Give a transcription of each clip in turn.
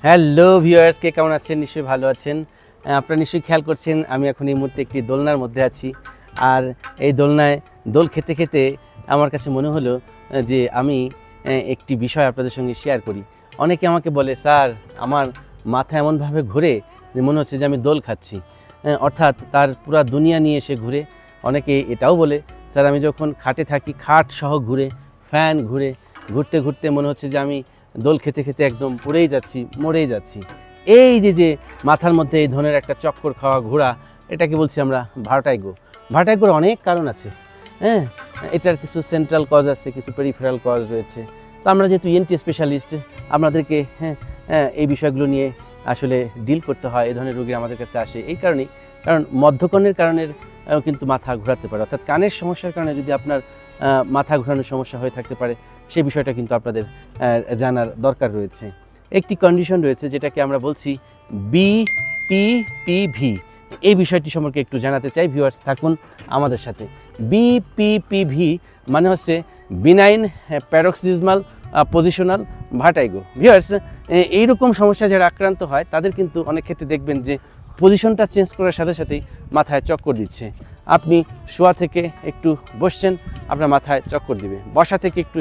Hello viewers, কে কেমন আছেন? নিশ্চয়ই ভালো আছেন। আপনারা নিশ্চয়ই খেয়াল করছেন আমি এখন এই মুহূর্তে একটি দোলনার মধ্যে আছি। আর এই দোলনায় দোল খেতে খেতে আমার কাছে মনে হলো যে আমি একটি বিষয় আপনাদের সঙ্গে শেয়ার করি। অনেকে আমাকে বলে, স্যার আমার মাথা এমনভাবে ঘুরে যে মনে হচ্ছে যে আমি দোল খাচ্ছি, অর্থাৎ তার পুরা দুনিয়া নিয়ে এসে ঘুরে। অনেকে এটাও বলে, স্যার আমি যখন খাটে থাকি খাট সহ ঘুরে, ফ্যান ঘুরে, ঘুরতে ঘুরতে মনে হচ্ছে যে আমি দোল খেতে খেতে একদম পড়েই যাচ্ছি, মরেই যাচ্ছি। এই যে মাথার মধ্যে এই ধরনের একটা চক্কর খাওয়া ঘোরা, এটাকে বলছি আমরা ভার্টাইগো। ভার্টাইগোর অনেক কারণ আছে, হ্যাঁ। এটার কিছু সেন্ট্রাল কজ আছে, কিছু পেরিফেরাল কজ রয়েছে। তো আমরা যেহেতু ইএনটি স্পেশালিস্ট, আপনাদেরকে এই বিষয়গুলো নিয়ে আসলে ডিল করতে হয়। এই ধরনের রোগী আমাদের কাছে আসে এই কারণেই, কারণ মধ্যকর্ণের কারণের কিন্তু মাথা ঘোরাতে পারে, অর্থাৎ কানের সমস্যার কারণে যদি আপনার মাথা ঘোরানোর সমস্যা হয়ে থাকতে পারে, সেই বিষয়টা কিন্তু আপনাদের জানার দরকার রয়েছে। একটি কন্ডিশন রয়েছে যেটাকে আমরা বলছি বিপিপিভি। এই বিষয়টি সম্পর্কে একটু জানাতে চাই, ভিউয়ার্স থাকুন আমাদের সাথে। বিপিপিভি মানে হচ্ছে benign paroxysmal positional vertigo. Viewers, এইরকম সমস্যা যারা আক্রান্ত হয় তাদের কিন্তু অনেক ক্ষেত্রে দেখবেন যে পজিশনটা চেঞ্জ করার সাথে সাথেই মাথায় চক্কর দিচ্ছে। আপনি শোয়া থেকে একটু বসছেন, আপনার মাথায় চক্কর দিবে। বসা থেকে একটু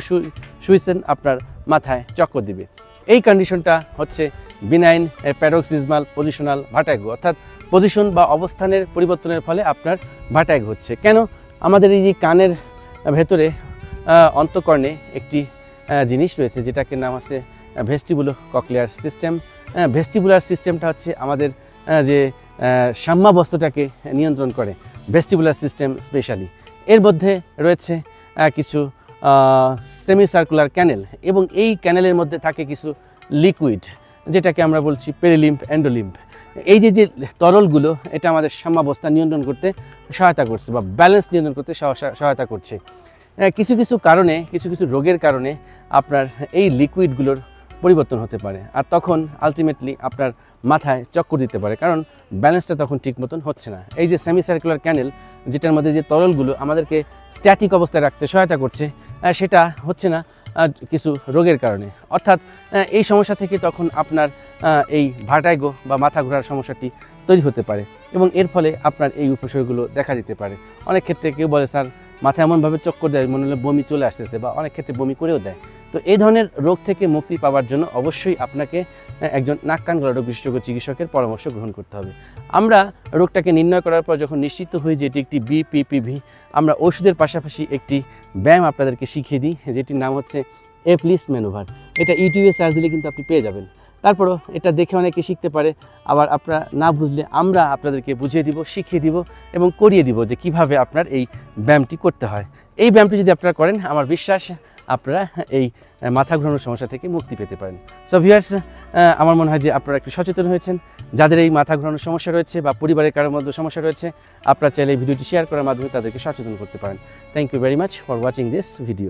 শুয়েছেন, আপনার মাথায় চক্কর দিবে। এই কন্ডিশনটা হচ্ছে বিনাইন প্যারক্সিজমাল পজিশনাল ভার্টাইগো, অর্থাৎ পজিশন বা অবস্থানের পরিবর্তনের ফলে আপনার ভার্টাইগো হচ্ছে। কেন? আমাদের এই যে কানের ভেতরে অন্তঃকর্ণে একটি জিনিস রয়েছে যেটাকে নাম হচ্ছে ভেস্টিবুলো ককলিয়ার সিস্টেম। ভেস্টিবুলার সিস্টেমটা হচ্ছে আমাদের যে সাম্যাবস্থাটাকে নিয়ন্ত্রণ করে, ভেস্টিবুলার সিস্টেম স্পেশালি। এর মধ্যে রয়েছে কিছু সেমি সার্কুলার ক্যানেল, এবং এই ক্যানেলের মধ্যে থাকে কিছু লিকুইড যেটাকে আমরা বলছি পেরিলিম্ফ, এন্ডোলিম্ফ। এই যে তরলগুলো, এটা আমাদের সাম্যাবস্থা নিয়ন্ত্রণ করতে সহায়তা করছে বা ব্যালেন্স নিয়ন্ত্রণ করতে সহায়তা করছে। কিছু কারণে, কিছু রোগের কারণে আপনার এই লিকুইডগুলোর পরিবর্তন হতে পারে, আর তখন আলটিমেটলি আপনার মাথায় চক্কর দিতে পারে, কারণ ব্যালেন্সটা তখন ঠিক মতন হচ্ছে না। এই যে সেমি সার্কুলার ক্যানেল, যেটার মধ্যে যে তরলগুলো আমাদেরকে স্ট্যাটিক অবস্থায় রাখতে সহায়তা করছে, সেটা হচ্ছে না কিছু রোগের কারণে। অর্থাৎ এই সমস্যা থেকে তখন আপনার এই ভার্টাইগো বা মাথা ঘোরার সমস্যাটি তৈরি হতে পারে, এবং এর ফলে আপনার এই উপসর্গগুলো দেখা দিতে পারে। অনেক ক্ষেত্রে কেউ বলে, স্যার মাথা এমনভাবে চক্কর দেয় মনে হলে বমি চলে আসতেছে, বা অনেক ক্ষেত্রে বমি করেও দেয়। তো এই ধরনের রোগ থেকে মুক্তি পাওয়ার জন্য অবশ্যই আপনাকে একজন নাক কান গলা রোগ বিশেষজ্ঞ চিকিৎসকের পরামর্শ গ্রহণ করতে হবে। আমরা রোগটাকে নির্ণয় করার পর যখন নিশ্চিত হই যে এটি একটি বিপিপিভি, আমরা ওষুধের পাশাপাশি একটি ব্যায়াম আপনাদেরকে শিখিয়ে দিই, যেটির নাম হচ্ছে এপ্লিস ম্যানোভার। এটা ইউটিউবে সার্চ দিলে কিন্তু আপনি পেয়ে যাবেন। তারপরও এটা দেখে অনেকে শিখতে পারে, আবার আপনারা না বুঝলে আমরা আপনাদেরকে বুঝিয়ে দিব, শিখিয়ে দিব এবং করিয়ে দিব যে কিভাবে আপনার এই ব্যায়ামটি করতে হয়। এই ব্যায়ামটি যদি আপনারা করেন, আমার বিশ্বাস আপনারা এই মাথা ঘোরানোর সমস্যা থেকে মুক্তি পেতে পারেন। সো ভিউয়ার্স, আমার মনে হয় যে আপনারা একটু সচেতন হয়েছেন। যাদের এই মাথা ঘোরানোর সমস্যা রয়েছে বা পরিবারের কারোর মধ্যে সমস্যা রয়েছে, আপনারা চাইলে এই ভিডিওটি শেয়ার করার মাধ্যমে তাদেরকে সচেতন করতে পারেন। Thank you very much for watching this video.